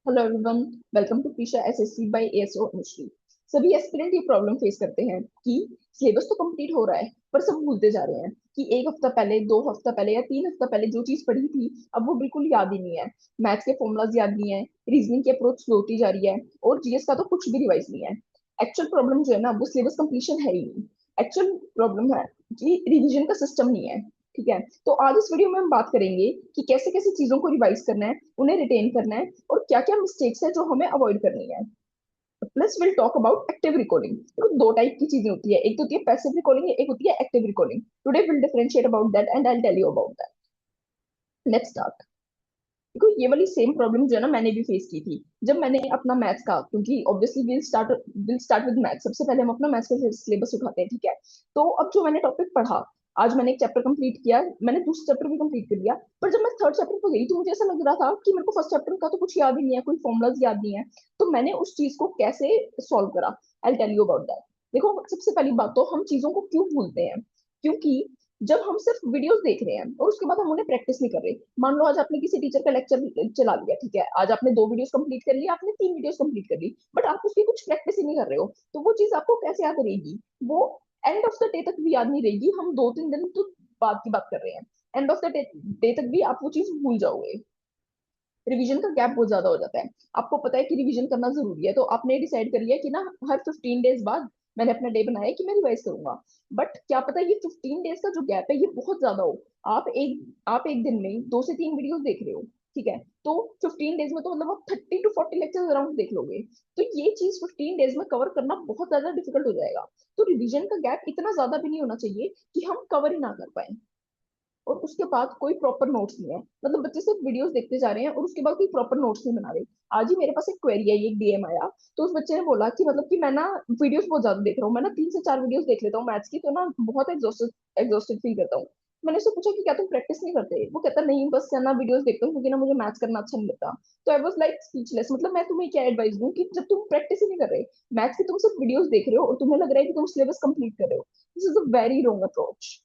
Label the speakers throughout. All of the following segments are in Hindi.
Speaker 1: हेलो एवरीवन, वेलकम टू पीशा एसएससी बाय एएसओ अनुश्री। सभी एस्पिरेंट ये प्रॉब्लम फेस करते हैं कि सिलेबस तो कंप्लीट हो रहा है पर सब भूलते जा रहे हैं कि एक हफ्ता पहले, 2 हफ्ता पहले या 3 हफ्ता पहले जो चीज पढ़ी थी अब वो बिल्कुल याद ही नहीं है। मैथ्स के फॉर्मूलाज याद नहीं है, रीजनिंग की अप्रोच स्लो होती जा रही है और जीएस का तो कुछ भी रिवाइज नहीं है। एक्चुअल प्रॉब्लम जो है ना, वो सिलेबस कंप्लीशन है ही नहीं। एक्चुअल प्रॉब्लम है कि रिविजन का सिस्टम नहीं है। ठीक है, तो आज इस वीडियो में हम बात करेंगे कि कैसे कैसे चीजों को रिवाइज करना है, उन्हें रिटेन करना है और क्या क्या मिस्टेक्स है जो हमें अवॉइड करनी है। Plus will talk about active recalling. तो दो टाइप की चीजें होती है, एक तो होती है पैसिव रिकॉलिंग, एक होती है active recalling. Today will differentiate about that and I tell you about that. Let's start. देखो, ये वाली सेम प्रॉब्लम जो है ना, मैंने भी फेस की थी जब मैंने अपना मैथ्स का, क्योंकि obviously will start with maths. सबसे पहले हम अपना मैथ्स का सिलेबस उठाते हैं। ठीक है, तो अब जो मैंने टॉपिक पढ़ा, आज मैंने एक चैप्टर कंप्लीट किया, मैंने दूसरा चैप्टर भी कंप्लीट कर लिया। पर जब मैं थर्ड चैप्टर पर गई तो मुझे ऐसा लग रहा था कि मेरे को फर्स्ट चैप्टर का तो कुछ याद ही नहीं है, कोई फॉर्मुलाज याद नहीं है। तो मैंने उस चीज को कैसे सॉल्व करा, I tell you about that. देखो, सबसे पहली बात तो हम चीजों को क्यों भूलते हैं, क्योंकि जब हम सिर्फ वीडियोस देख रहे हैं और उसके बाद हम उन्हें प्रैक्टिस नहीं कर रहे। मान लो आज आपने किसी टीचर का लेक्चर चला लिया, ठीक है, आज आपने 2 वीडियोस कंप्लीट कर लिया, आपने 3 वीडियोस कंप्लीट कर ली, बट आप उसकी कुछ प्रैक्टिस ही नहीं कर रहे हो, तो वो चीज आपको कैसे याद रहेगी? वो एंड ऑफ द डे तक भी याद नहीं रहेगी। हम 2-3 दिन तो बाद की बात कर रहे हैं, एंड ऑफ द डे तक भी आप वो चीज भूल जाओगे। रिवीजन का गैप बहुत ज्यादा हो जाता है। आपको पता है कि रिवीजन करना जरूरी है, तो आपने डिसाइड कर लिया कि ना हर 15 डेज बाद मैंने अपना डे बनाया कि मैं रिवाइज करूंगा। बट क्या पता ये 15 डेज का जो गैप है ये बहुत ज्यादा हो। आप एक दिन में 2 से 3 वीडियोस देख रहे हो, ठीक है, तो 15 डेज में तो मतलब आप 30 to 40 लेक्चर अराउंड देख लोगे। तो ये चीज 15 डेज में कवर करना बहुत ज्यादा डिफिकल्ट हो जाएगा। तो रिवीजन का गैप इतना ज्यादा भी नहीं होना चाहिए कि हम कवर ही ना कर पाए। और उसके बाद कोई प्रॉपर नोट्स नहीं है, मतलब बच्चे सिर्फ वीडियोस देखते जा रहे हैं और उसके बाद कोई प्रॉपर नोट्स नहीं बना रहे। आज ही मेरे पास एक क्वेरी आई, एक डीएम आया, तो उस बच्चे ने बोला कि मतलब कि मैं ना वीडियोस बहुत ज्यादा देख रहा हूँ, मैं ना 3 से 4 वीडियोस देख लेता हूँ मैथ्स की, तो ना बहुत एग्जॉस्टेड एग्जॉस्टेड फील करता हूँ। मैंने उससे पूछा कि क्या तुम प्रैक्टिस नहीं करते? वो कहता नहीं, बस है ना वीडियोस देखता हूँ क्योंकि ना मुझे मैथ्स करना अच्छा नहीं लगता। तो आई वाज लाइक स्पीचलेस। मतलब मैं तुम्हें क्या एडवाइस दूं कि जब तुम प्रैक्टिस ही नहीं कर रहे, मैथ्स की तुम सिर्फ वीडियोस देख रहे हो और तुम्हें लग रहा है कि तुम सिलेबस कंप्लीट कर रहे हो, this is a very wrong approach.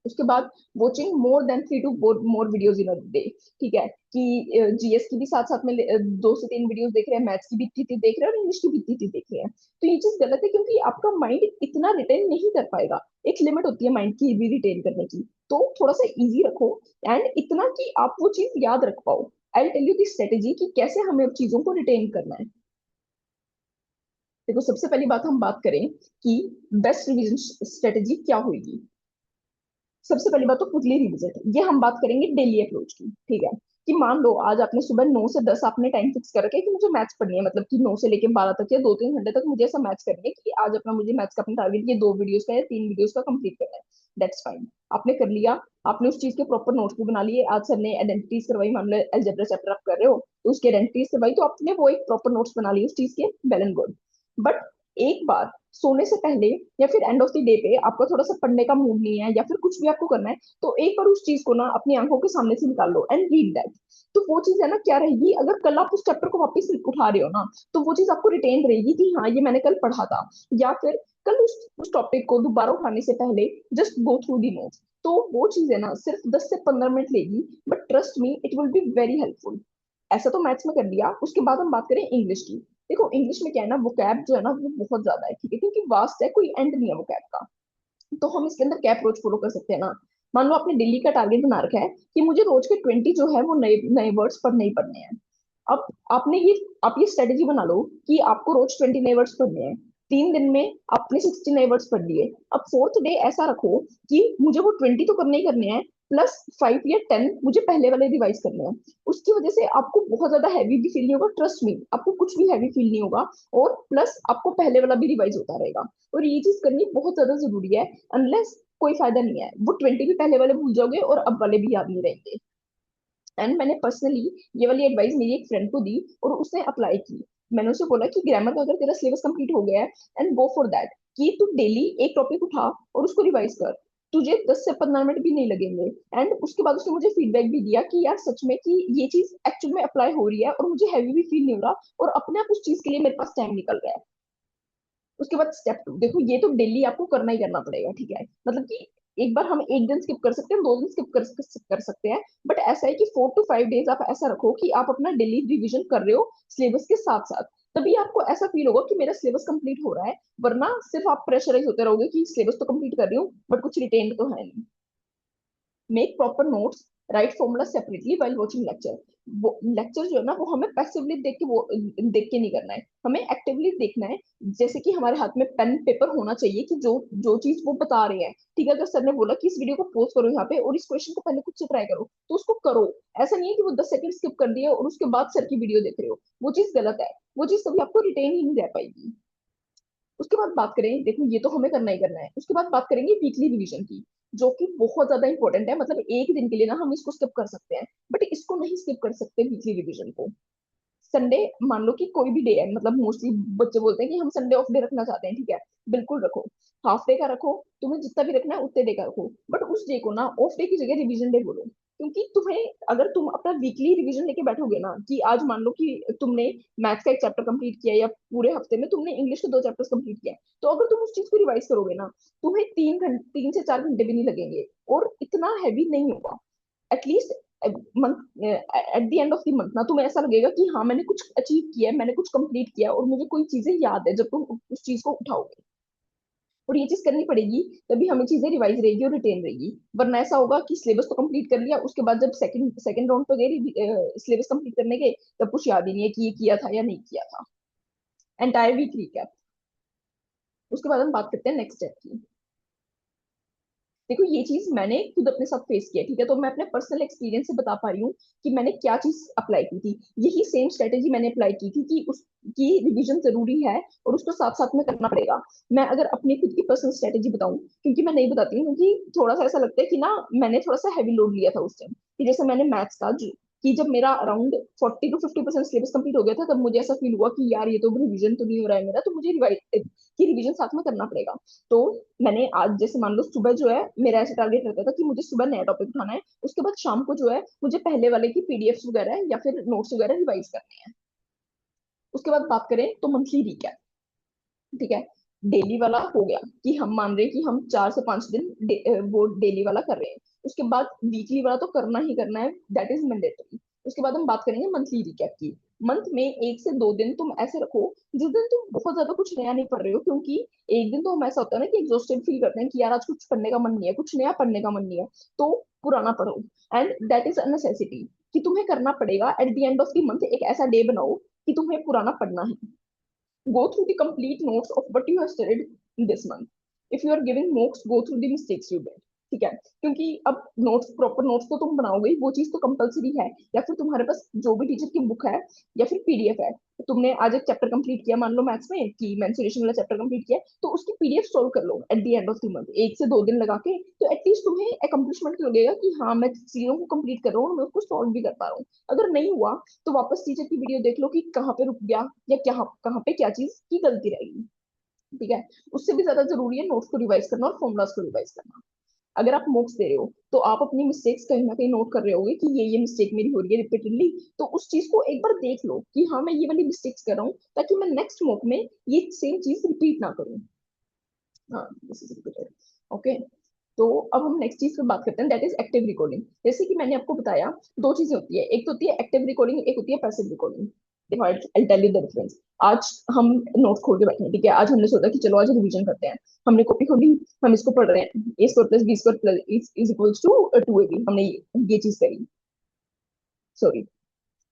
Speaker 1: उसके बाद watching more than 3 to 4 videos in a day. ठीक है, कि जीएस की भी साथ साथ में 2 से 3 वीडियोस देख रहे हैं, मैथ्स की भी इतनी देख रहे हैं और इंग्लिश की भी इतनी देख रहे हैं। तो ये चीज गलत है क्योंकि आपका माइंड इतना रिटेन नहीं कर पाएगा। एक लिमिट होती है माइंड की भी रिटेन करने की। तो थोड़ा सा इजी रखो एंड इतना कि आप वो चीज याद रख पाओ। I tell you the strategy कि कैसे हमें अब चीजों को रिटेन करना है। देखो, सबसे पहली बात हम बात करें कि बेस्ट रिवीजन स्ट्रेटेजी क्या होगी। सबसे पहली बात तो क्विकली रिविजिट, ये हम बात करेंगे डेली अप्रोच की। ठीक है, कि मान लो आज आपने सुबह 9 से 10 आपने टाइम फिक्स कर रखा है कि मुझे मैथ्स पढ़नी है, मतलब कि 9 से लेके 12 तक या 2-3 घंटे तक मुझे ऐसा मैथ्स करनी है कि आज अपना मुझे मैथ्स का अपना टारगेट ये 2 वीडियोस का या 3 वीडियोस का कंप्लीट करना है। दैट्स फाइन, आपने कर लिया। आपने उस चीज के प्रॉपर नोट्स भी बना लिए। आज सर ने आइडेंटिटीज करवाई, मान लो अलजेब्रा चैप्टर आप कर रहे हो तो उसकी आइडेंटिटीज करवाई, तो आपने वो एक प्रॉपर नोट्स बना लिए उस चीज के, वेल एंड गुड। बट एक बार सोने से पहले या फिर एंड ऑफ द डे पे आपका थोड़ा सा पढ़ने का मूड नहीं है या फिर कुछ भी आपको करना है, तो एक बार उस चीज को ना अपनी आंखों के सामने से निकाल लो एंड रीड दैट। तो वो चीज है ना, क्या रहेगी, अगर कल आप उस चैप्टर को वापस उठा रहे हो ना, तो वो चीज आपको रिटेन रहेगी कि हाँ ये मैंने कल पढ़ा था। या फिर कल उस टॉपिक को दोबारा उठाने से पहले just go through the notes. तो वो चीज है ना, सिर्फ 10 से 15 मिनट लेगी, but trust me it will be very helpful. ऐसा तो मैथ्स में कर लिया। उसके बाद हम बात करें इंग्लिश की। देखो, इंग्लिश में क्या है ना, वो कैब जो है ना वो बहुत ज्यादा है, ठीक है, क्योंकि वास्ट है, कोई एंड नहीं है वो कैब का। तो हम इसके अंदर क्या अप्रोच फॉलो कर सकते हैं ना, मान लो आपने डेली का टारगेट बना रखा है कि मुझे रोज के 20 जो है वो नए नए वर्ड्स पढ़ने ही पढ़ने हैं। अब आपने ये आप ये स्ट्रेटेजी बना लो कि आपको रोज 20 नए वर्ड्स पढ़ने हैं। 3 दिन में आपने 60 नए वर्ड्स पढ़ लिए। अब फोर्थ डे ऐसा रखो कि मुझे वो 20 तो करने ही करने हैं, प्लस 5 या 10 मुझे पहले वाले रिवाइज करने हैं। उसकी वजह से आपको बहुत ज्यादा हैवी भी फील नहीं होगा, ट्रस्ट मी आपको कुछ भी हैवी फील नहीं होगा। और प्लस आपको पहले वाला भी रिवाइज होता रहेगा। और ये चीज करनी बहुत ज्यादा जरूरी है, अनलेस कोई फायदा नहीं है, वो 20 भी पहले वाले भूल जाओगे और अब वाले भी याद नहीं रहेंगे। एंड मैंने पर्सनली ये वाली एडवाइस मेरी एक फ्रेंड को दी और उसने अप्लाई की। मैंने उसे बोला कि ग्रामर का अगर तेरा सिलेबस कंप्लीट हो गया है, एंड गो फॉर दैट, कि तू डेली एक टॉपिक उठा और उसको रिवाइज कर। तुझे 10 से 15 मिनट भी नहीं लगेंगे। एंड उसके बाद उसने मुझे फीडबैक भी दिया कि यार सच में कि ये चीज एक्चुअल में अप्लाई हो रही है और मुझे हैवी भी फील नहीं हो रहा और अपने आप उस चीज के लिए मेरे पास टाइम निकल रहा है। उसके बाद स्टेप 2 देखो, ये तो डेली आपको करना ही करना पड़ेगा, ठीक है, मतलब कि एक बार हम एक दिन स्किप कर सकते हैं, 2 दिन स्किप कर सकते हैं, बट ऐसा है कि 4 to 5 डेज आप ऐसा रखो कि आप अपना डेली रिवीजन कर रहे हो सिलेबस के साथ साथ। तभी आपको ऐसा फील होगा कि मेरा सिलेबस कंप्लीट हो रहा है, वरना सिर्फ आप प्रेशराइज होते रहोगे कि सिलेबस तो कंप्लीट कर रही हूँ बट कुछ रिटेन तो है नहीं। Make proper notes, right formula separately while watching lecture. वो लेक्चर जो है ना वो हमें पैसिवली देख के वो देख के नहीं करना है, हमें एक्टिवली देखना है। जैसे कि हमारे हाथ में पेन पेपर होना चाहिए कि जो जो चीज वो बता रहे हैं, ठीक है, अगर सर ने बोला कि इस वीडियो को पॉज करो यहाँ पे और इस क्वेश्चन को पहले खुद से ट्राई करो, तो उसको करो। ऐसा नहीं है कि वो 10 सेकंड स्किप कर दिया और उसके बाद सर की वीडियो देख रहे हो, वो चीज गलत है। वो चीज कभी आपको रिटेन ही नहीं रह पाएगी। उसके बाद बात करें, देखो ये तो हमें करना ही करना है, उसके बाद बात करेंगे वीकली रिवीजन की, जो कि बहुत ज्यादा इंपॉर्टेंट है। मतलब एक दिन के लिए ना हम इसको स्किप कर सकते हैं, बट इसको नहीं स्किप कर सकते वीकली रिवीजन को। संडे, मान लो कि कोई भी डे है, मतलब मोस्टली बच्चे बोलते हैं कि हम संडे ऑफ डे रखना चाहते हैं, ठीक है, बिल्कुल रखो। हाफ डे का रखो, तुम्हें जितना भी रखना है उतने डे का रखो, बट उस डे को ना ऑफ डे की जगह रिवीजन डे बोलो। क्योंकि तुम्हें, अगर तुम अपना वीकली रिवीजन लेके बैठोगे ना, कि आज मान लो कि तुमने मैथ्स का एक चैप्टर कंप्लीट किया, या पूरे हफ्ते में तुमने इंग्लिश के 2 चैप्टर्स कंप्लीट किया, तो अगर तुम उस चीज को रिवाइज करोगे ना, तुम्हें 3 से 4 घंटे भी नहीं लगेंगे और इतना हैवी नहीं होगा। At least month, eight the end of the month ना तुम्हें ऐसा लगेगा कि हाँ मैंने कुछ अचीव किया है, मैंने कुछ कंप्लीट किया है और मुझे कोई चीजें याद है जब तुम उस चीज को उठाओगे। और ये चीज करनी पड़ेगी, तभी हमें चीजें रिवाइज रहेगी और रिटेन रहेगी। वरना ऐसा होगा कि सिलेबस तो कंप्लीट कर लिया, उसके बाद जब सेकंड सेकंड राउंड पे गए सिलेबस कंप्लीट करने के, तब कुछ याद ही नहीं है कि ये किया था या नहीं किया था। Entire week recap. उसके बाद हम बात करते हैं नेक्स्ट स्टेप की। देखो ये चीज मैंने खुद अपने साथ फेस किया, ठीक है, तो मैं अपने पर्सनल एक्सपीरियंस से बता पा रही हूँ कि मैंने क्या चीज अप्लाई की थी। यही सेम स्ट्रेटेजी मैंने अप्लाई की थी कि उसकी रिवीजन जरूरी है और उसको साथ साथ में करना पड़ेगा। मैं अगर अपनी खुद की पर्सनल स्ट्रेटेजी बताऊं, क्योंकि मैं नहीं बताती हूँ, क्योंकि थोड़ा सा ऐसा लगता है कि ना मैंने थोड़ा सा हैवी लोड लिया था उस टाइम, कि जैसे मैंने मैथ्स का कि जब मेरा अराउंड 40 to 50% सिलेबस कंप्लीट हो गया था, तब मुझे ऐसा फील हुआ कि यार ये तो रिवीजन तो नहीं हो रहा है मेरा, तो मुझे रिवाइज की रिवीजन साथ में करना पड़ेगा। तो मैंने आज जैसे मान लो सुबह जो है मेरा ऐसा टारगेट रहता था कि मुझे सुबह नया टॉपिक उठाना है, उसके बाद शाम को जो है मुझे पहले वाले की पीडीएफ वगैरह या फिर नोट्स वगैरह रिवाइज करने हैं। उसके बाद बात करें तो मंथली रिकैप, ठीक है। डेली वाला हो गया कि हम मान रहे हैं कि हम 4 से 5 दिन वो डेली वाला कर रहे हैं। उसके बाद वीकली वाला तो करना ही करना है, दैट इज मैंडेटरी। उसके बाद हम बात करेंगे मंथली रिकैप की। मंथ में 1 से 2 दिन तुम ऐसे रखो जिस दिन तुम बहुत ज्यादा कुछ नया नहीं पढ़ रहे हो, क्योंकि एक दिन तो हम ऐसा होता है ना कि एग्जॉस्टेड फील करते हैं कि यार आज कुछ पढ़ने का मन नहीं है, कुछ नया पढ़ने का मन नहीं है, तो पुराना पढ़ो। And that is a necessity कि तुम्हें करना पड़ेगा। Eight the end of the month एक ऐसा डे बनाओ कि तुम्हें पुराना पढ़ना है। Go through the complete notes of what you have studied in this month. If you are giving notes, go through the mistakes you did. ठीक है, क्योंकि अब नोट्स, प्रॉपर नोट्स तो तुम बनाओगे ही, वो चीज तो कंपलसरी है। या फिर तुम्हारे पास जो भी टीचर की बुक है या फिर पीडीएफ है, तो तुमने आज एक चैप्टर कंप्लीट किया, मान लो मैथ्स में कि मेंसुरेशन वाला चैप्टर कंप्लीट किया, तो उसकी पीडीएफ सॉल्व कर लो at the end of the month, 1 से 2 दिन लगा के। तो एटलीस्ट तुम्हें अकम्पलिशमेंट लगेगा कि हाँ मैं चीजों को कंप्लीट कर रहा हूँ और मैं उसको सॉल्व भी कर पा रहा हूँ। अगर नहीं हुआ तो वापस टीचर की वीडियो देख लो कि कहाँ पे रुक गया या क्या कहाँ पे क्या चीज की गलती रहेगी, ठीक है। उससे भी ज्यादा जरूरी है नोट्स को रिवाइज करना और फॉर्मुलाज को रिवाइज करना। अगर आप मॉक्स दे रहे हो तो आप अपनी मिस्टेक्स कहीं ना कहीं नोट कर रहे होगे कि ये मिस्टेक मेरी हो रही है रिपीटेडली, तो उस चीज को एक बार देख लो कि हाँ मैं ये वाली मिस्टेक्स कर रहा हूँ, ताकि मैं नेक्स्ट मॉक में ये सेम चीज रिपीट ना करूँ। हाँ, दिस इज रिपीटेड। ओके, तो अब हम नेक्स्ट चीज पे बात करते हैं, दैट इज एक्टिव रिकॉर्डिंग। जैसे कि मैंने आपको बताया, 2 चीजें होती है, एक तो होती है एक्टिव रिकॉर्डिंग, एक होती है पैसिव रिकॉर्डिंग। देखो I tell you the difference. आज हम नोट खोल के बैठे हैं, ठीक है, आज हमने सोचा कि चलो आज रिवीजन करते हैं। हमने कॉपी खोली, हम इसको पढ़ रहे हैं, a square plus b square plus is equals to 2ab। हमने ये चीज करी, सॉरी,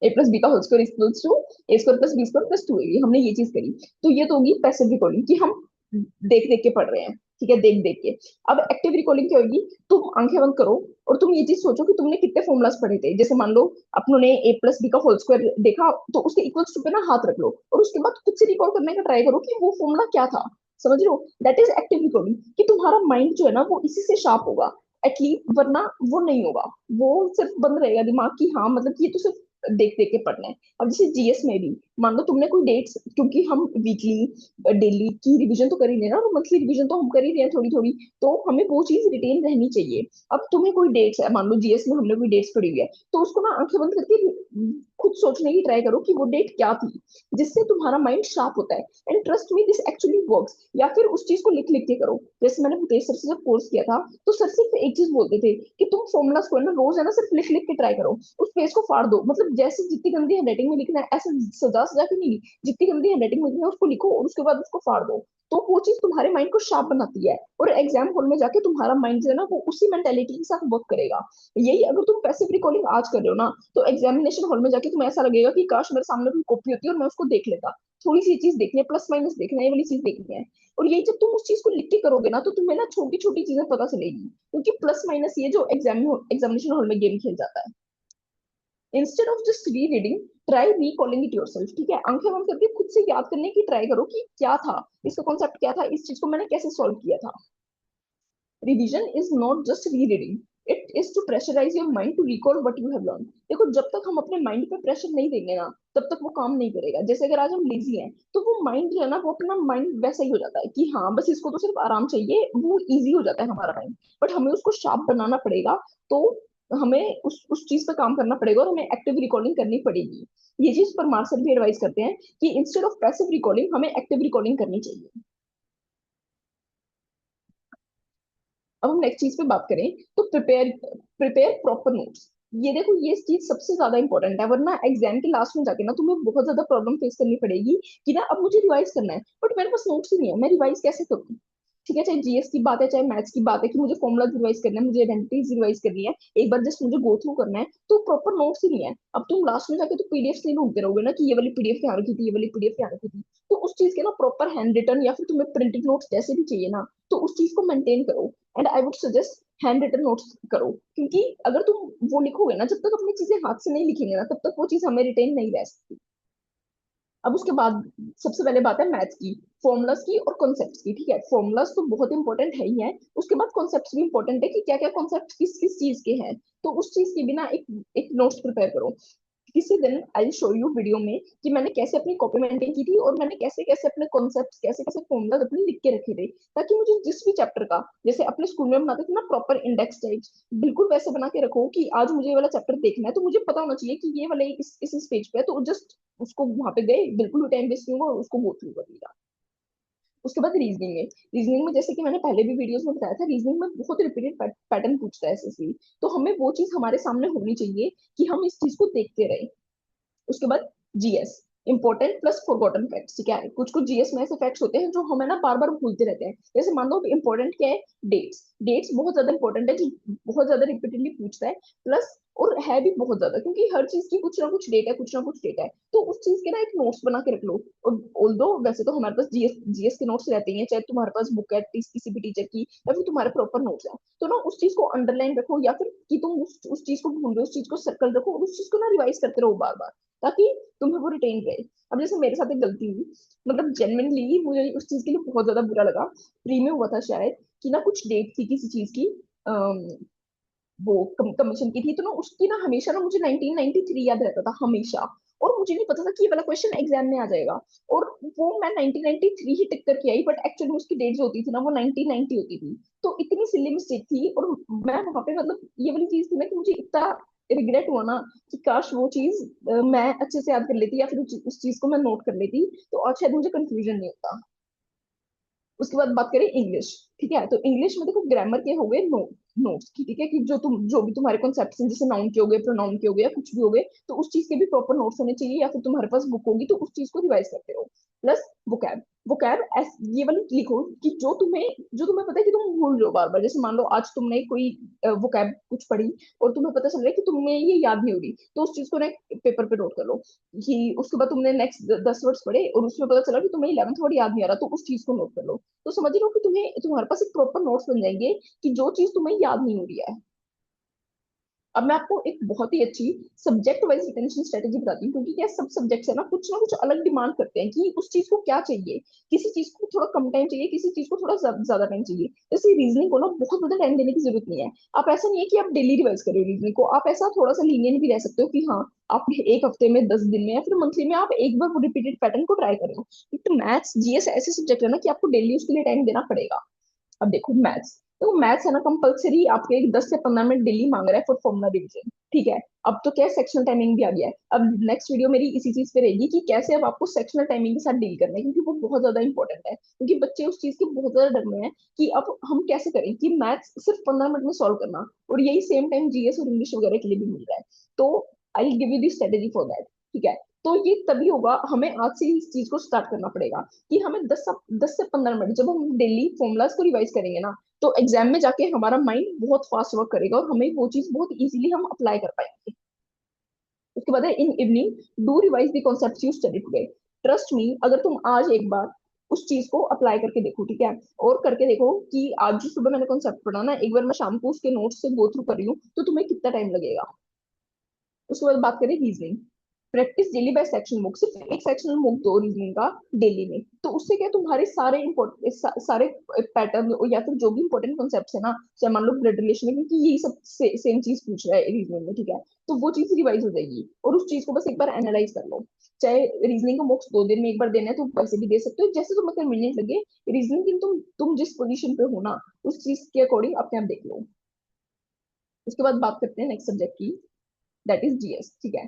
Speaker 1: ए प्लस बी का whole square equals to a square plus b square plus 2ab, हमने ये चीज करी। तो ये तो होगी पैसिव रिकॉर्डिंग कि हम देख देख के पढ़ रहे हैं, ठीक है, देख देख के। अब एक्टिव रिकॉर्डिंग क्या होगी, तुम आंखें बंद करो और तुम ये चीज सोचो कि तुमने कितने फॉर्मुलाज पढ़े थे। जैसे मान लो अपनों ने ए प्लस बी का होल स्क्वायर देखा, तो उसके इक्वल्स टू पे ना हाथ रख लो और उसके बाद खुद से रिकॉर्ड करने का ट्राई करो कि वो फॉर्मूला क्या था। समझ लो, दैट इज एक्टिव रिकॉर्डिंग, कि तुम्हारा माइंड जो है ना वो इसी से शार्प होगा एटलीस्ट, वरना वो नहीं होगा। वो सिर्फ बंद रहेगा दिमाग की, हाँ मतलब ये तो सिर्फ देख देख के पढ़ना है। अब जैसे जीएस में भी मान लो तुमने कोई डेट्स, क्योंकि हम वीकली डेली की रिवीजन तो कर ही रहे हैं ना, और मंथली रिवीजन तो हम कर ही रहे हैं थोड़ी थोड़ी, तो हमें वो चीज रिटेन रहनी चाहिए। अब तुम्हें कोई डेट्स है, मान लो जीएस में हमने कोई डेट्स पढ़ी हुई है, तो उसको ना आंखें बंद करके खुद सोचने की ट्राई करो कि वो डेट क्या थी, जिससे तुम्हारा माइंड शार्प होता है। And trust me, this actually works. या फिर उस चीज को लिख लिख के करो। जैसे मैंने भूतेश सर से जब कोर्स किया था, तो सर सिर्फ एक चीज बोलते थे कि तुम फॉर्मुलाज को है ना रोज है ना सिर्फ लिख लिख के ट्राई करो, उस पेज को फाड़ दो, मतलब जैसे जितनी गंदी हैंडराइटिंग में लिखना है ऐसे सजा सजा के नहीं, जितनी गंदी हैंडराइटिंग में लिखना है उसको लिखो और उसके बाद उसको फाड़ दो। तो वो चीज तुम्हारे माइंड को शार्प बनाती है, और एग्जाम हॉल में जाके तुम्हारा माइंड जो है ना वो उसी मेंटेलिटी के साथ वर्क करेगा। यही अगर तुम पैसिव रिकॉर्डिंग आज कर रहे हो ना, तो एग्जामिनेशन हॉल में जाके तुम्हें ऐसा लगेगा कि काश मेरे सामने कोई कॉपी होती और मैं उसको देख लेता। थोड़ी सी चीज देखनी है, प्लस माइनस देखना है, ये वाली चीज देखनी है। और यही जब तुम उस चीज को लिख के करोगे ना, तो तुम्हें ना छोटी छोटी चीजें पता चलेगी, क्योंकि प्लस माइनस ये जो एग्जामिनेशन हॉल में गेम खेल जाता है। Instead of just re reading, try recalling it yourself. ठीक है, आंखें बंद करके खुद से याद करने की ट्राई करो कि क्या था, इसका कॉन्सेप्ट क्या था, इस चीज को मैंने कैसे सॉल्व किया था। Revision is not just re reading, it is to pressurise your mind to recall what you have learn. देखो, जब तक हम अपने माइंड पे प्रेशर नहीं देंगे ना, तब तक वो काम नहीं करेगा। जैसे अगर आज हम लेजी हैं, तो वो माइंड जो है ना, वो अपना माइंड वैसा ही हो जाता है कि हाँ बस इसको तो सिर्फ आराम चाहिए, वो इजी हो जाता है हमारा माइंड। बट हमें उसको शार्प बनाना पड़ेगा। तो हमें उस चीज पे काम करना पड़ेगा, और हमें एक्टिव रिकॉर्डिंग करनी पड़ेगी। ये चीज परमार सर भी एडवाइस करते हैं कि इंस्टेड ऑफ पैसिव रिकॉर्डिंग हमें एक्टिव रिकॉर्डिंग करनी चाहिए। अब हम नेक्स्ट चीज पे बात करें, तो प्रिपेयर प्रिपेयर प्रॉपर नोट्स। ये देखो, ये चीज सबसे ज्यादा इंपॉर्टेंट है, वरना एग्जाम के लास्ट में जाके ना तुम्हें बहुत ज्यादा प्रॉब्लम फेस करनी पड़ेगी कि ना अब मुझे रिवाइज करना है, बट मेरे पास नोट्स ही नहीं है, मैं रिवाइज कैसे करूँ। ठीक है, चाहे जीएस की बात है चाहे मैथ्स की बात है, कि मुझे फॉर्मुला रिवाइज करना है, मुझे आइडेंटिटीज रिवाइज करनी है, एक बार जस्ट मुझे गो थ्रू करना है, तो प्रॉपर नोट्स ही नहीं है। अब तुम लास्ट में जाके तो पीडीएफ नहीं ढूंढते रहोगे ना कि ये वाली पीडीएफ यहाँ रखी थी, ये वाली पीडीएफ यहाँ रखी थी। तो उस चीज के ना प्रॉपर हैंड रिटन या फिर तुम्हें प्रिंटेड नोट्स जैसे भी चाहिए ना, तो उस चीज को मेंटेन करो। And I would suggest handwritten notes करो, क्योंकि अगर तुम वो लिखोगे ना, जब तक अपनी चीजें हाथ से नहीं लिखेंगे ना, तब तक वो चीज हमें रिटेन नहीं रह सकती। अब उसके बाद सबसे पहले बात है मैथ्स की, फॉर्मुलास की और कॉन्सेप्ट्स की। ठीक है, फॉर्मुलास तो बहुत इंपॉर्टेंट है ही है, उसके बाद कॉन्सेप्ट्स भी इंपॉर्टेंट है कि क्या क्या कॉन्सेप्ट किस किस चीज के हैं। तो उस चीज की भी ना एक एक नोट्स प्रिपेयर करो। किसी दिन आई शो यू वीडियो में कि मैंने कैसे अपनी कॉपी मेंटेन की थी, और मैंने कैसे कैसे अपने कॉन्सेप्ट्स, कैसे कैसे फॉर्मुला अपने लिख के रखे थे, ताकि मुझे जिस भी चैप्टर का, जैसे अपने स्कूल में बनाते थे ना प्रॉपर इंडेक्स टाइप्स, बिल्कुल वैसे बना के रखो कि आज मुझे ये वाला चैप्टर देखना है, तो मुझे पता होना चाहिए कि ये वाले इस पेज पे है, तो जस्ट उसको वहां पे गए, बिल्कुल भी टाइम वेस्ट नहीं होगा, और उसको गो थ्रू कर लिया। उसके बाद रीजनिंग में, जैसे कि मैंने पहले भी वीडियोस में बताया था, रीजनिंग में बहुत रिपीटेड पैटर्न पूछता है एसएससी। तो हमें वो चीज हमारे सामने होनी चाहिए कि हम इस चीज को देखते रहे। उसके बाद GS, important plus forgotten facts. क्या है, कुछ कुछ जीएस में ऐसे फैक्ट्स होते हैं जो हमें ना बार बार भूलते रहते हैं। जैसे मान लो इंपॉर्टेंट क्या है, डेट्स। डेट्स बहुत ज्यादा इंपॉर्टेंट है, जो बहुत ज्यादा रिपीटेडली पूछता है। प्लस और है भी बहुत ज्यादा, क्योंकि हर चीज की कुछ ना कुछ डेट है, कुछ ना कुछ डेट है, तो उस चीज के ना एक नोट्स बना के रख लो। और ऑल्दो वैसे तो हमारे पास जीएस जीएस के नोट्स रहते हैं, चाहे तुम्हारे पास बुक है किसी भी टीचर की, या फिर तुम्हारे प्रॉपर नोट्स है, तो ना उस चीज को अंडरलाइन रखो, या फिर कि तुम उस चीज को ढूंढ रहे हो, उस चीज को सर्कल रखो, और उस चीज को ना रिवाइज करते रहो बार बार, ताकि तुम्हें वो रिटेन रहे। अब जैसे मेरे साथ एक गलती हुई, मतलब जेन्युइनली मुझे उस चीज के लिए बहुत ज्यादा बुरा लगा। प्री में हुआ था शायद, कि ना कुछ डेट थी किसी चीज की, वो कमीशन की थी, तो ना उसकी ना हमेशा ना मुझे 1993 याद रहता था हमेशा, और मुझे नहीं पता था कि ये वाला क्वेश्चन एग्जाम में आ जाएगा। और वो मैं 1993 ही टिक करके आई, बट एक्चुअली में उसकी डेट जो होती थी ना वो 1990 होती थी। तो इतनी सिली मिस्टेक थी, और मैं वहां पे मतलब ये वाली चीज थी ना कि मुझे इतना रिग्रेट हुआ ना, कि काश वो चीज मैं अच्छे से याद कर लेती, या फिर उस चीज को मैं नोट कर लेती, तो आज शायद मुझे कंफ्यूजन नहीं होता। उसके बाद बात करें इंग्लिश। ठीक है, तो इंग्लिश में देखो ग्रामर के हो गए नोट्स की। ठीक है, कि जो भी तुम्हारे कॉन्सेप्ट हैं, जैसे नाउन के हो गए, प्रोनाउन के हो गए, या कुछ भी हो गए, तो उस चीज के भी प्रॉपर नोट्स होने चाहिए, या फिर तुम्हारे पास बुक होगी तो उस चीज को रिवाइज करते रहो। Plus vocab. वोकैब ये वाली लिखो कि जो तुम्हें पता है कि तुम भूल रहे हो बार बार। जैसे मान लो आज तुमने कोई वोकैब कुछ पढ़ी, और तुम्हें पता चल रहा है कि तुम्हें ये याद नहीं हो रही, तो उस चीज को ना पेपर पे नोट कर लो। कि उसके बाद तुमने नेक्स्ट 10 वर्ड्स पढ़े, और उसमें पता चला कि तुम्हें 11th वर्ड याद नहीं आ रहा, तो उस चीज को नोट कर लो। तो समझ लो कि तुम्हारे पास एक प्रॉपर नोट्स बन जाएंगे, कि जो चीज तुम्हें याद नहीं हो रही है। अब मैं आपको एक बहुत ही अच्छी सब्जेक्ट वाइज रिटेंशन स्ट्रेटेजी बताती हूँ, क्योंकि क्या सब सब्जेक्ट्स है ना कुछ अलग डिमांड करते हैं कि उस चीज को क्या चाहिए। किसी चीज को थोड़ा कम टाइम चाहिए, किसी चीज को थोड़ा ज्यादा टाइम चाहिए। जैसे रीजनिंग को ना बहुत ज्यादा टाइम देने की जरूरत नहीं है। आप ऐसा नहीं है कि आप डेली रिवाइज करें रीजनिंग को, आप ऐसा थोड़ा सा लीनियंट भी रह सकते हो कि हाँ आप एक हफ्ते में 10 दिन में या फिर मंथली में आप एक बार वो रिपीटेड पैटर्न को ट्राई करो। तो मैथ्स जीएस ऐसे सब्जेक्ट है ना कि आपको डेली उसके लिए टाइम देना पड़ेगा। अब देखो मैथ्स, तो मैथ्स है ना कंपलसरी आपके 10 से 15 मिनट डेली मांग रहा है फॉर फॉर्मुला रिवीजन, ठीक है। अब तो क्या सेक्शनल टाइमिंग भी आ गया है। अब नेक्स्ट वीडियो मेरी इसी चीज पे रहेगी कि कैसे अब आपको सेक्शनल टाइमिंग के साथ डील करना है, क्योंकि वो बहुत ज्यादा इंपॉर्टेंट है। क्योंकि बच्चे उस चीज के बहुत ज्यादा डर में है कि अब हम कैसे करें कि मैथ्स सिर्फ 15 मिनट में सॉल्व करना, और यही सेम टाइम जीएस और इंग्लिश वगैरह के लिए भी मिल रहा है। तो I give you the strategy for that, ठीक है। तो ये तभी होगा, हमें आज से इस चीज को स्टार्ट करना पड़ेगा कि हमें 10 से 15 मिनट जब हम डेली फॉर्मुलाज को रिवाइज करेंगे ना, तो एग्जाम में जाके हमारा माइंड बहुत फास्ट वर्क करेगा और हमें वो चीज बहुत इजीली हम अप्लाई कर पाएंगे। उसके बाद है in evening do revise the concepts you study today. Trust me, अगर तुम आज एक बार उस चीज को अप्लाई करके देखो, ठीक है, और करके देखो कि आज जो सुबह मैंने कॉन्सेप्ट पढ़ा ना, एक बार मैं शाम को उसके नोट्स से गो थ्रू कर रही हूँ, तो तुम्हें कितना टाइम लगेगा। उसके बाद बात करें reasoning, practice daily by section book, सिर्फ एक सेक्शनल बुक दो रीजनिंग का डेली में, तो उससे क्या तुम्हारे सारे इंपॉर्टेंट सारे पैटर्न या फिर जो भी इंपॉर्टेंट कॉन्सेप्ट्स है ना, चाहे मान लो ब्लड रिलेशन में, क्योंकि यही सब सेम चीज पूछ रहा है रीजनिंग में, ठीक है, तो वो चीज रिवाइज हो जाएगी और उस चीज को बस एक बार एनालाइज कर लो। चाहे रीजनिंग का बुक्स 2 दिन में एक बार देना है तो वैसे भी दे सकते हो, जैसे तुम्हें कन्वीनियंट लगे। रीजनिंग की तुम जिस पोजीशन पे हो ना, उस चीज के अकॉर्डिंग अपने आप देख लो। उसके बाद बात करते हैं नेक्स्ट सब्जेक्ट की, दैट इज जीएस, ठीक है।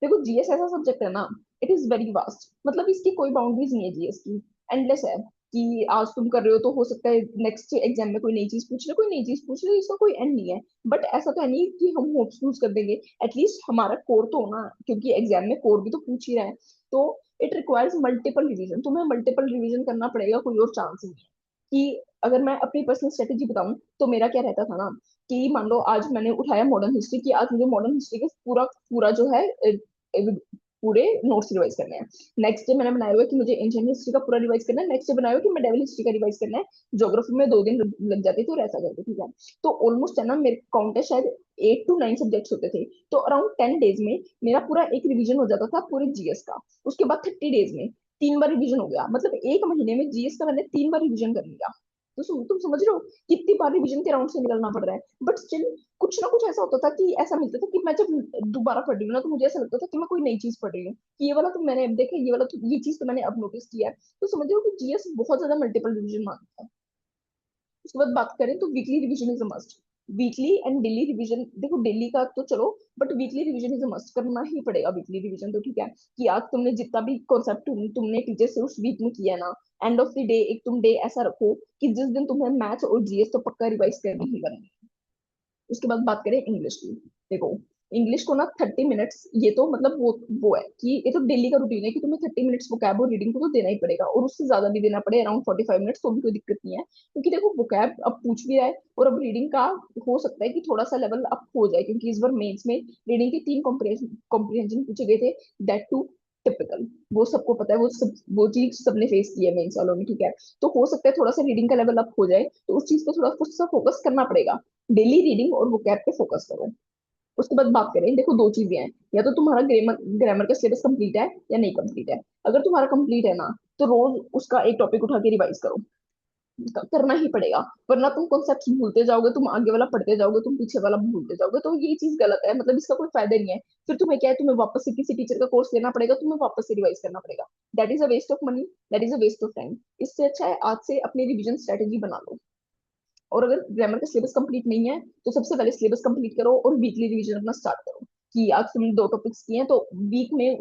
Speaker 1: देखो जीएस ऐसा सब्जेक्ट है ना, इट इज वेरी वास्ट, मतलब इसकी कोई बाउंड्रीज नहीं है जीएस की, एंडलेस है। कि आज तुम कर रहे हो तो हो सकता है नेक्स्ट एग्जाम में कोई नई चीज पूछ ले, कोई नई चीज पूछ ले, इसका कोई एंड नहीं है। बट ऐसा तो है नहीं कि हम होप्स लूज कर देंगे। एटलीस्ट हमारा कोर तो हो ना, क्योंकि एग्जाम में कोर भी तो पूछ ही रहा है। तो इट रिक्वायर्स मल्टीपल रिवीजन, तुम्हें मल्टीपल रिवीजन करना पड़ेगा, कोई और चांस नहीं है। कि अगर मैं अपनी पर्सनल स्ट्रेटेजी बताऊं, तो मेरा क्या रहता था ना, कि मान लो आज मैंने उठाया मॉडर्न हिस्ट्री की, आज मुझे मॉडर्न हिस्ट्री के पूरा पूरा जो है पूरे नोट्स रिवाइज करने हैं। नेक्स्ट डे मैंने बनाया हुआ है कि मुझे एंशियंट हिस्ट्री का पूरा रिवाइज करना है, नेक्स्ट डे बनाया हुआ है कि मैं डेविल हिस्ट्री का रिवाइज करना है। ज्योग्राफी में 2 दिन लग जाते थे और ऐसा करते, ठीक है। तो ऑलमोस्ट है ना, मेरे काउंट है शायद 8 to 9 सब्जेक्ट्स होते थे। तो अराउंड 10 डेज में मेरा पूरा एक रिवीजन हो जाता था पूरे जीएस का। उसके बाद 30 डेज में 3 बार रिवीजन हो गया, मतलब एक महीने में जीएस का मैंने 3 बार रिवीजन कर लिया। तो तुम समझ रहे हो कितनी बार रिवीजन के राउंड से निकलना पड़ रहा है। बट स्टिल कुछ ना कुछ ऐसा होता था कि ऐसा मिलता था कि मैं जब दोबारा पढ़ रही हूँ ना, तो मुझे ऐसा लगता था कि मैं कोई नई चीज पढ़ रही हूँ, कि ये वाला तो मैंने अब देखा, ये वाला तो ये चीज तो मैंने अब नोटिस किया है। तो समझ लो कि जीएस बहुत ज्यादा मल्टीपल रिवीजन मांगता है। उसके बाद बात करें तो weekly revision is a must. Weekly and daily revision, देखो डेली का तो चलो, but weekly revision is a must, करना ही पड़ेगा वीकली रिवीजन, तो ठीक है। कि आज तुमने जितना भी कॉन्सेप्ट तुमने टीचर से उस वीक में किया ना, एंड ऑफ द डे एक तुम डे ऐसा रखो कि जिस दिन तुम्हें मैथ्स और जीएस तो पक्का रिवाइज करनी ही करनी है। उसके बाद बात करें इंग्लिश की, देखो इंग्लिश को ना 30 मिनट्स, ये तो मतलब वो है कि ये तो डेली का रूटीन है कि तुम्हें 30 मिनट्स वोकैब और रीडिंग को तो देना ही पड़ेगा, और उससे ज्यादा भी देना पड़े अराउंड 45 मिनट्स, तो भी कोई दिक्कत नहीं है। क्योंकि देखो वोकैब अब पूछ भी रहा है, और अब रीडिंग का हो सकता है कि थोड़ा सा लेवल अप हो जाए, क्योंकि इस बार मेंस में रीडिंग के 3 कॉम्प्रिहेंशन पूछे गए थे, दैट टू टिपिकल। वो सबको पता है, वो चीज सबने फेस की है मेंस वालों ने, ठीक है। तो हो सकता है थोड़ा सा रीडिंग का लेवल अप हो जाए, तो उस चीज पे थोड़ा कुछ सा फोकस करना पड़ेगा। डेली रीडिंग और वोकैब पे फोकस करो। उसके बाद बात करें, देखो दो चीजें हैं, या तो तुम्हारा ग्रामर ग्रामर का सिलेबस कंप्लीट है या नहीं कंप्लीट है। अगर तुम्हारा कंप्लीट है ना, तो रोज उसका एक टॉपिक उठा के रिवाइज करो, करना ही पड़ेगा। वरना तुम कॉन्सेप्ट भूलते जाओगे, तुम आगे वाला पढ़ते जाओगे, तुम पीछे वाला भूलते जाओगे, तो ये चीज गलत है, मतलब इसका कोई फायदा नहीं है। फिर तुम्हें क्या है, तुम्हें वापस से किसी टीचर का कोर्स लेना पड़ेगा, तुम्हें वापस से रिवाइज करना पड़ेगा। That is a waste of money, that is a waste of time. इससे अच्छा है आज से अपनी रिविजन स्ट्रेटेजी बना लो। और अगर ग्रामर का सिलेबस कंप्लीट नहीं है, तो सबसे पहले सिलेबस कंप्लीट करो और वीकली रिवीजन अपना स्टार्ट करो। कि आज तुमने 2 टॉपिक्स किए हैं, तो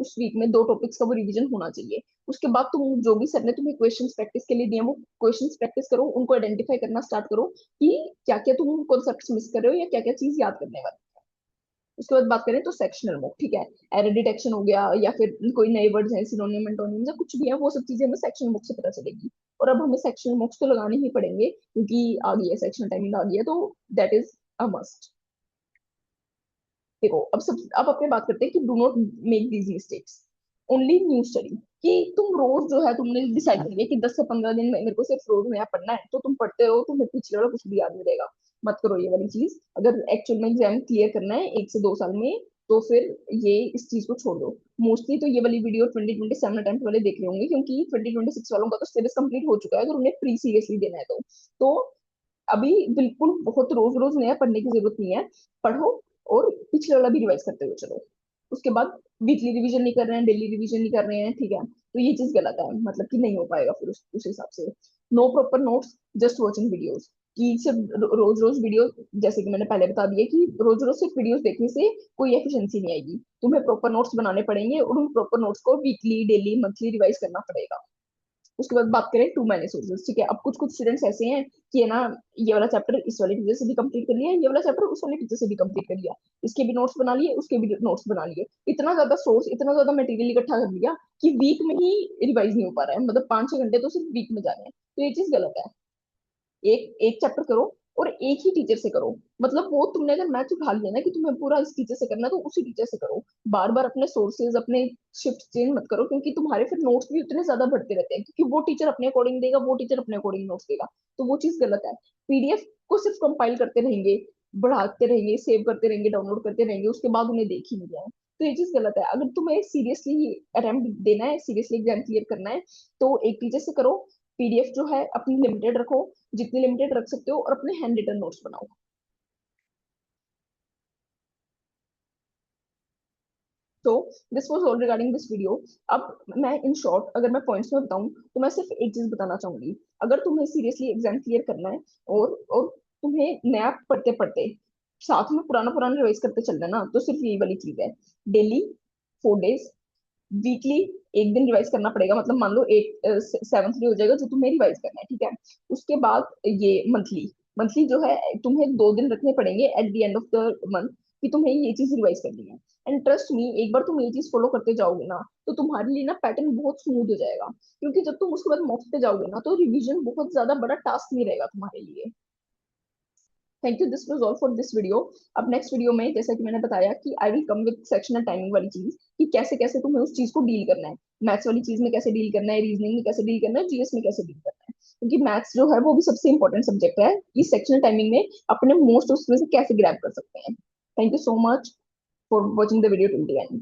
Speaker 1: उस वीक में 2 टॉपिक्स का वो रिवीजन होना चाहिए। उसके बाद तुम जो भी सर ने तुम्हें क्वेश्चंस प्रैक्टिस के लिए दिए हैं, वो क्वेश्चंस प्रैक्टिस करो, उनको आइडेंटिफाई करना स्टार्ट करो कि क्या क्या तुम कॉन्सेप्ट्स मिस कर रहे हो या क्या क्या चीज याद करने वाले। उसके बाद बात करें तो सेक्शनल में, ठीक है, एरर डिटेक्शन हो गया, या फिर कोई नए वर्ड्स हैं, सिनोनिम एंटोनिम्स या कुछ भी है, वो सब चीजें हमें सेक्शनल बुक से पता चलेगी। और अब हमें सेक्शनल बुक्स तो लगाने ही पड़ेंगे, क्योंकि आ गई है सेक्शनल टाइमिंग आ गई है, तो दैट इज अ मस्ट। देखो अब अपने बात करते हैं कि do not make these mistakes, only new study. कि तुम रोज जो है तुमने डिसाइड कर लिया कि 10 से 15 दिन में मेरे को सिर्फ रोज नया पढ़ना है, तो तुम पढ़ते रहो, तुम्हें पिछले वाला कुछ भी याद नहीं रहेगा। मत करो ये वाली चीज। अगर एक्चुअल में एग्जाम क्लियर करना है 1 से 2 साल में, तो फिर ये इस चीज को छोड़ दो। मोस्टली तो ये वाली वीडियो 2027 अटेम्प्ट वाले देख रहे होंगे, क्योंकि 2026 वालों का तो सिलेबस कंप्लीट हो चुका है, अगर उन्हें प्री सीरियसली देना है तो अभी बिल्कुल बहुत रोज रोज नया पढ़ने की जरूरत नहीं है। पढ़ो और पिछले वाला भी रिवाइज करते हुए चलो। उसके बाद वीकली रिवीजन नहीं कर रहे हैं, डेली रिवीजन नहीं कर रहे हैं, ठीक है, तो ये चीज गलत है, मतलब कि नहीं हो पाएगा फिर उस हिसाब से। No proper notes, just watching videos. कि सिर्फ रोज रोज वीडियो, जैसे कि मैंने पहले बता दिया कि रोज रोज सिर्फ वीडियोस देखने से कोई एफिशिएंसी नहीं आएगी। तुम्हें प्रॉपर नोट्स बनाने पड़ेंगे और उन प्रॉपर नोट्स को वीकली डेली मंथली रिवाइज करना पड़ेगा। उसके बाद बात करें टू मैनी सोर्सेज, ठीक है। अब कुछ कुछ स्टूडेंट्स ऐसे हैं कि है ना, ये वाला चैप्टर इस वाले टीचर से भी कंप्लीट कर लिया, ये वाला चैप्टर उस वाले टीचर से भी कंप्लीट कर लिया, इसके भी नोट्स बना लिए, उसके भी नोट्स बना लिए, इतना ज्यादा सोर्स, इतना ज्यादा मटेरियल इकट्ठा कर लिया कि वीक में ही रिवाइज नहीं हो पा रहा है, मतलब 5-6 घंटे तो सिर्फ वीक में जा रहे हैं, तो ये चीज गलत है। एक एक चैप्टर करो और एक ही टीचर से करो। मतलब वो तुमने अगर मैच उठा लिया ना कि तुम्हें पूरा इस टीचर से करना है, तो उसी टीचर से करो। बार बार अपने सोर्सेज, अपने शिफ्ट चेंज मत करो, क्योंकि तुम्हारे फिर नोट्स भी उतने ज्यादा बढ़ते रहते हैं, क्योंकि वो टीचर अपने अकॉर्डिंग देगा, वो टीचर अपने अकॉर्डिंग नोट्स देगा, तो वो चीज गलत है। पीडीएफ को सिर्फ कंपाइल करते रहेंगे, बढ़ाते रहेंगे, सेव करते रहेंगे, डाउनलोड करते रहेंगे, उसके बाद उन्हें देख ही नहीं जाए, तो ये चीज गलत है। अगर तुम्हें सीरियसली अटेम्प्ट देना है, सीरियसली एग्जाम क्लियर करना है, तो एक टीचर से करो। पीडीएफ जो है अपनी लिमिटेड रखो, जितने लिमिटेड रख सकते हो, और अपने हैंड रिटन नोट्स बनाओ। तो this was all regarding this video. अब मैं इन शॉर्ट अगर मैं पॉइंट्स में बताऊं, तो मैं सिर्फ एक चीज बताना चाहूंगी। अगर तुम्हें सीरियसली एग्जाम क्लियर करना है, और तुम्हें नया पढ़ते पढ़ते साथ में पुराना पुराना रिवाइज करते चलना है ना, तो सिर्फ यही वाली चीज है। डेली 4 डेज, वीकली एक दिन रिवाइज करना पड़ेगा, मतलब मान लो 7th डे हो जाएगा जो तुम्हें रिवाइज करना है, ठीक है। उसके बाद ये मंथली, मंथली जो है तुम्हें 2 दिन रखने पड़ेंगे eight the end of the month, कि तुम्हें ये चीज रिवाइज करनी है। एंड ट्रस्ट मी, एक बार तुम ये चीज फॉलो करते जाओगे ना, तो तुम्हारे लिए ना पैटर्न बहुत स्मूथ हो जाएगा। क्योंकि जब तुम उसके बाद मॉक्स पे जाओगे ना, तो रिवीजन बहुत ज्यादा बड़ा टास्क नहीं रहेगा तुम्हारे लिए। Thank you, this was all for this video. अब नेक्स्ट वीडियो में, जैसा कि मैंने बताया, कि I will come with sectional timing वाली चीज, कि कैसे कैसे तुम्हें उस चीज को डील करना है। मैथ्स वाली चीज में कैसे डील करना है, रीजनिंग में कैसे डील करना है, जीएस में कैसे डील करना है, क्योंकि मैथ्स जो है वो भी सबसे इंपॉर्टेंट सब्जेक्ट है, कि सेक्शनल टाइमिंग में अपने मोस्ट उसमें से कैसे ग्रैब कर सकते हैं। Thank you so much for watching the video till the end.